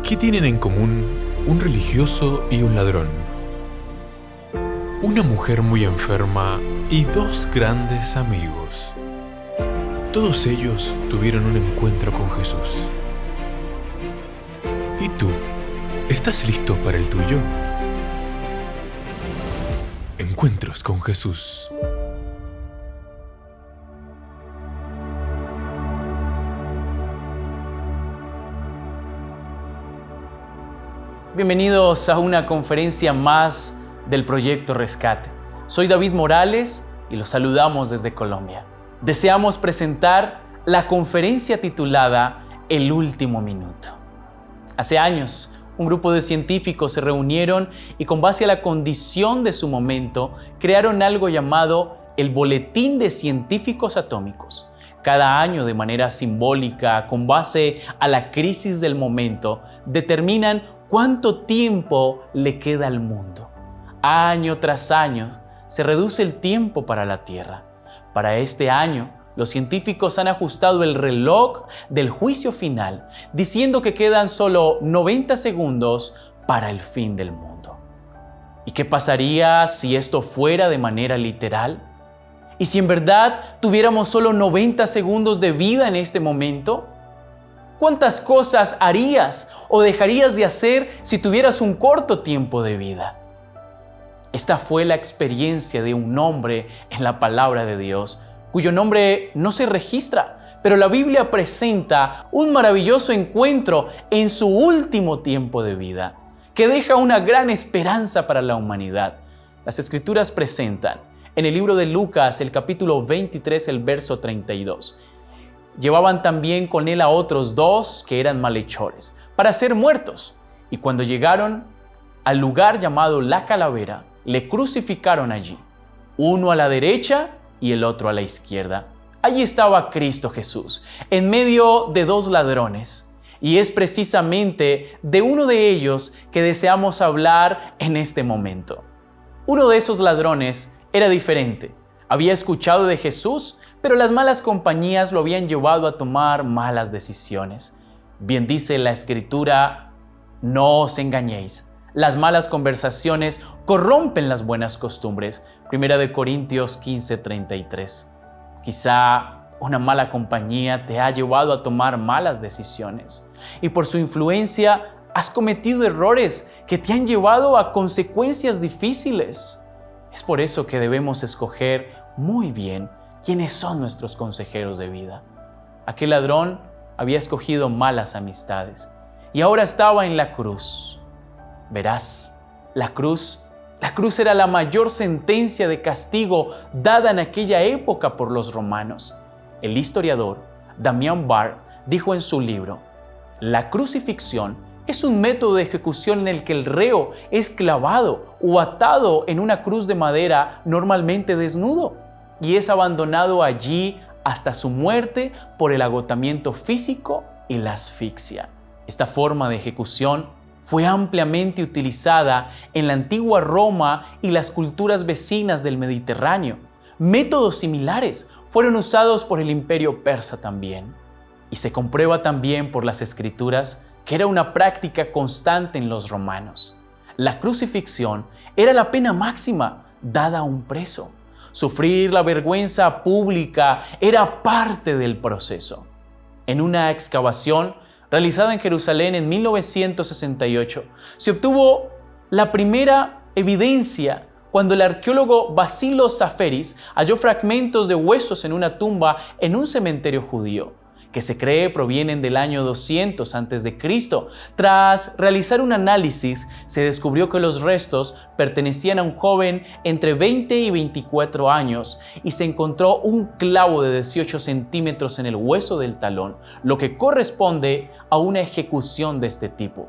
¿Qué tienen en común un religioso y un ladrón? Una mujer muy enferma y dos grandes amigos. Todos ellos tuvieron un encuentro con Jesús. ¿Y tú? ¿Estás listo para el tuyo? Encuentros con Jesús. Bienvenidos a una conferencia más del Proyecto Rescate. Soy David Morales y los saludamos desde Colombia. Deseamos presentar la conferencia titulada El Último Minuto. Hace años, un grupo de científicos se reunieron y con base a la condición de su momento, crearon algo llamado el Boletín de Científicos Atómicos. Cada año, de manera simbólica, con base a la crisis del momento, determinan cuánto tiempo le queda al mundo. Año tras año se reduce el tiempo para la Tierra. Para este año, los científicos han ajustado el reloj del juicio final, diciendo que quedan solo 90 segundos para el fin del mundo. ¿Y qué pasaría si esto fuera de manera literal? ¿Y si en verdad tuviéramos solo 90 segundos de vida en este momento? ¿Cuántas cosas harías o dejarías de hacer si tuvieras un corto tiempo de vida? Esta fue la experiencia de un hombre en la palabra de Dios, cuyo nombre no se registra, pero la Biblia presenta un maravilloso encuentro en su último tiempo de vida, que deja una gran esperanza para la humanidad. Las Escrituras presentan en el libro de Lucas, el capítulo 23, el verso 32. Llevaban también con él a otros dos que eran malhechores, para ser muertos. Y cuando llegaron al lugar llamado La Calavera, le crucificaron allí, uno a la derecha y el otro a la izquierda. Allí estaba Cristo Jesús, en medio de dos ladrones. Y es precisamente de uno de ellos que deseamos hablar en este momento. Uno de esos ladrones era diferente. Había escuchado de Jesús, pero las malas compañías lo habían llevado a tomar malas decisiones. Bien dice la Escritura, no os engañéis. Las malas conversaciones corrompen las buenas costumbres. 1 Corintios 15:33. Quizá una mala compañía te ha llevado a tomar malas decisiones y por su influencia has cometido errores que te han llevado a consecuencias difíciles. Es por eso que debemos escoger muy bien quiénes son nuestros consejeros de vida. Aquel ladrón había escogido malas amistades y ahora estaba en la cruz. Verás, la cruz era la mayor sentencia de castigo dada en aquella época por los romanos. El historiador Damian Barr dijo en su libro: la crucifixión es un método de ejecución en el que el reo es clavado o atado en una cruz de madera, normalmente desnudo, y es abandonado allí hasta su muerte por el agotamiento físico y la asfixia. Esta forma de ejecución fue ampliamente utilizada en la antigua Roma y las culturas vecinas del Mediterráneo. Métodos similares fueron usados por el Imperio Persa también. Y se comprueba también por las Escrituras que era una práctica constante en los romanos. La crucifixión era la pena máxima dada a un preso. Sufrir la vergüenza pública era parte del proceso. En una excavación realizada en Jerusalén en 1968, se obtuvo la primera evidencia cuando el arqueólogo Basilo Zaferis halló fragmentos de huesos en una tumba en un cementerio judío, que se cree provienen del año 200 a.C. Tras realizar un análisis, se descubrió que los restos pertenecían a un joven entre 20 y 24 años y se encontró un clavo de 18 centímetros en el hueso del talón, lo que corresponde a una ejecución de este tipo.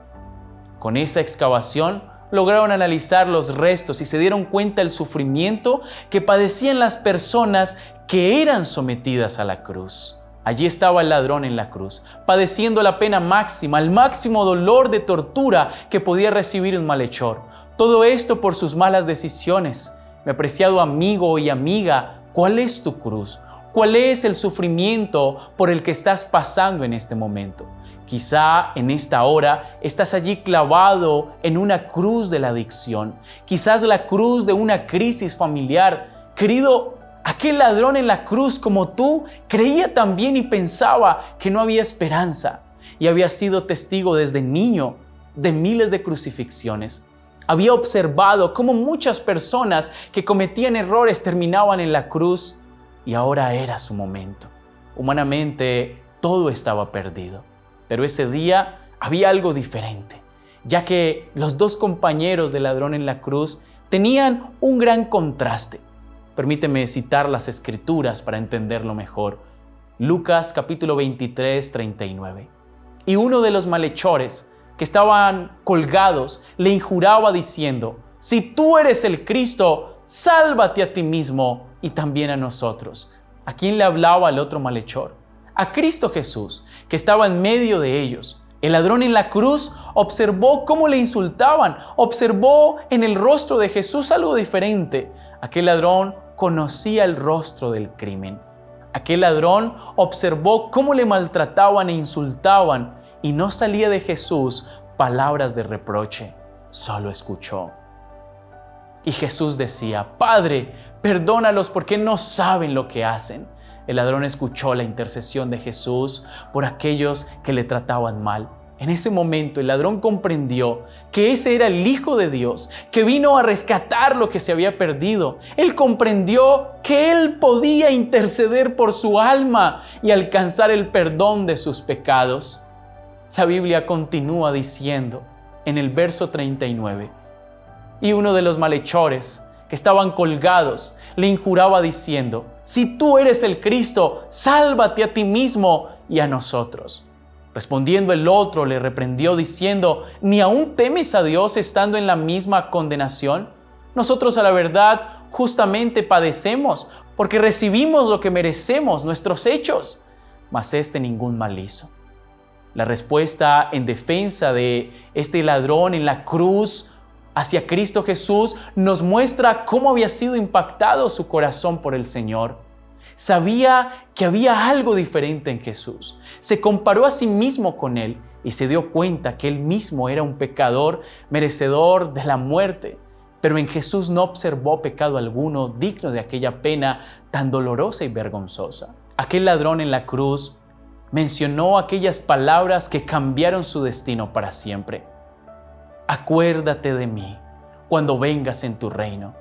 Con esa excavación, lograron analizar los restos y se dieron cuenta del sufrimiento que padecían las personas que eran sometidas a la cruz. Allí estaba el ladrón en la cruz, padeciendo la pena máxima, el máximo dolor de tortura que podía recibir un malhechor. Todo esto por sus malas decisiones. Mi apreciado amigo y amiga, ¿cuál es tu cruz? ¿Cuál es el sufrimiento por el que estás pasando en este momento? Quizá en esta hora estás allí clavado en una cruz de la adicción, quizás la cruz de una crisis familiar. Querido, aquel ladrón en la cruz como tú creía también y pensaba que no había esperanza y había sido testigo desde niño de miles de crucifixiones. Había observado cómo muchas personas que cometían errores terminaban en la cruz y ahora era su momento. Humanamente todo estaba perdido. Pero ese día había algo diferente, ya que los dos compañeros del ladrón en la cruz tenían un gran contraste. Permíteme citar las Escrituras para entenderlo mejor. Lucas capítulo 23, 39. Y uno de los malhechores que estaban colgados le injuraba diciendo: si tú eres el Cristo, sálvate a ti mismo y también a nosotros. ¿A quién le hablaba el otro malhechor? A Cristo Jesús, que estaba en medio de ellos. El ladrón en la cruz observó cómo le insultaban, observó en el rostro de Jesús algo diferente. Aquel ladrón conocía el rostro del crimen. Aquel ladrón observó cómo le maltrataban e insultaban y no salía de Jesús palabras de reproche, solo escuchó. Y Jesús decía: Padre, perdónalos porque no saben lo que hacen. El ladrón escuchó la intercesión de Jesús por aquellos que le trataban mal. En ese momento el ladrón comprendió que ese era el Hijo de Dios, que vino a rescatar lo que se había perdido. Él comprendió que él podía interceder por su alma y alcanzar el perdón de sus pecados. La Biblia continúa diciendo en el verso 39, y uno de los malhechores que estaban colgados le injuraba diciendo: si tú eres el Cristo, sálvate a ti mismo y a nosotros. Respondiendo el otro le reprendió diciendo: ¿ni aún temes a Dios estando en la misma condenación? Nosotros a la verdad justamente padecemos porque recibimos lo que merecemos, nuestros hechos, mas este ningún mal hizo. La respuesta en defensa de este ladrón en la cruz hacia Cristo Jesús nos muestra cómo había sido impactado su corazón por el Señor. Sabía que había algo diferente en Jesús. Se comparó a sí mismo con Él y se dio cuenta que Él mismo era un pecador merecedor de la muerte. Pero en Jesús no observó pecado alguno digno de aquella pena tan dolorosa y vergonzosa. Aquel ladrón en la cruz mencionó aquellas palabras que cambiaron su destino para siempre. Acuérdate de mí cuando vengas en tu reino.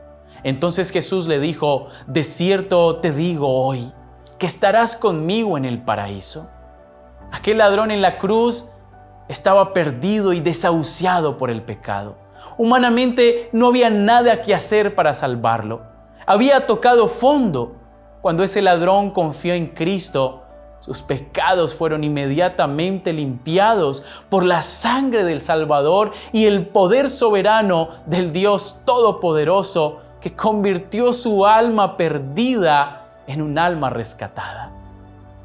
Entonces Jesús le dijo: de cierto te digo hoy que estarás conmigo en el paraíso. Aquel ladrón en la cruz estaba perdido y desahuciado por el pecado. Humanamente no había nada que hacer para salvarlo. Había tocado fondo. Cuando ese ladrón confió en Cristo, sus pecados fueron inmediatamente limpiados por la sangre del Salvador y el poder soberano del Dios Todopoderoso, que convirtió su alma perdida en un alma rescatada.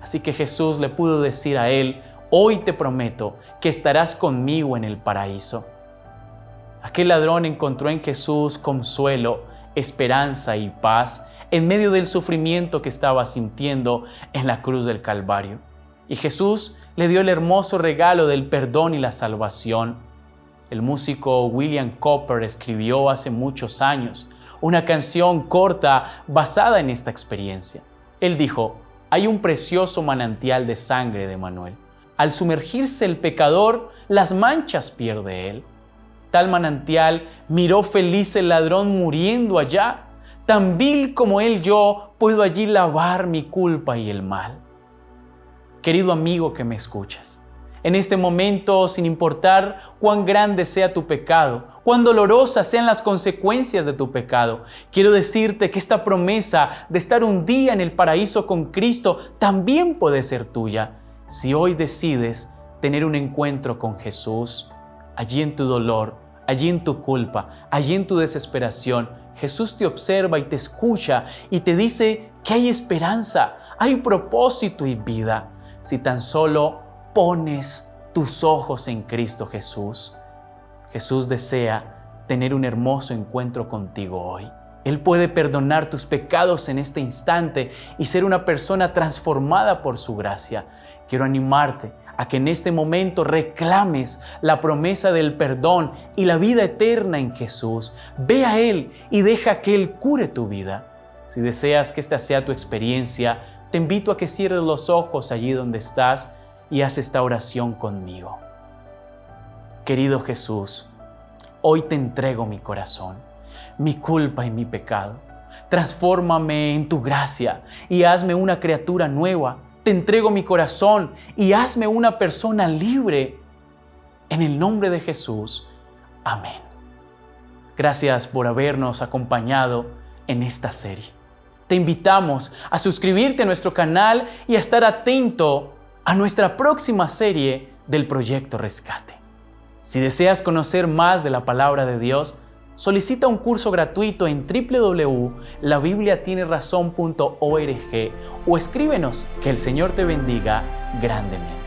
Así que Jesús le pudo decir a él: hoy te prometo que estarás conmigo en el paraíso. Aquel ladrón encontró en Jesús consuelo, esperanza y paz en medio del sufrimiento que estaba sintiendo en la cruz del Calvario. Y Jesús le dio el hermoso regalo del perdón y la salvación. El músico William Cowper escribió hace muchos años una canción corta basada en esta experiencia. Él dijo: hay un precioso manantial de sangre de Emanuel. Al sumergirse el pecador, las manchas pierde él. Tal manantial miró feliz el ladrón muriendo allá. Tan vil como él, yo puedo allí lavar mi culpa y el mal. Querido amigo que me escuchas, en este momento, sin importar cuán grande sea tu pecado, cuán dolorosas sean las consecuencias de tu pecado, quiero decirte que esta promesa de estar un día en el paraíso con Cristo también puede ser tuya, si hoy decides tener un encuentro con Jesús. Allí en tu dolor, allí en tu culpa, allí en tu desesperación, Jesús te observa y te escucha y te dice que hay esperanza, hay propósito y vida, si tan solo pones tus ojos en Cristo Jesús. Jesús desea tener un hermoso encuentro contigo hoy. Él puede perdonar tus pecados en este instante y ser una persona transformada por su gracia. Quiero animarte a que en este momento reclames la promesa del perdón y la vida eterna en Jesús. Ve a Él y deja que Él cure tu vida. Si deseas que esta sea tu experiencia, te invito a que cierres los ojos allí donde estás y haz esta oración conmigo. Querido Jesús, hoy te entrego mi corazón, mi culpa y mi pecado. Transfórmame en tu gracia y hazme una criatura nueva. Te entrego mi corazón y hazme una persona libre. En el nombre de Jesús. Amén. Gracias por habernos acompañado en esta serie. Te invitamos a suscribirte a nuestro canal y a estar atento a nuestra próxima serie del Proyecto Rescate. Si deseas conocer más de la Palabra de Dios, solicita un curso gratuito en www.labibliatienerazon.org o escríbenos. Que el Señor te bendiga grandemente.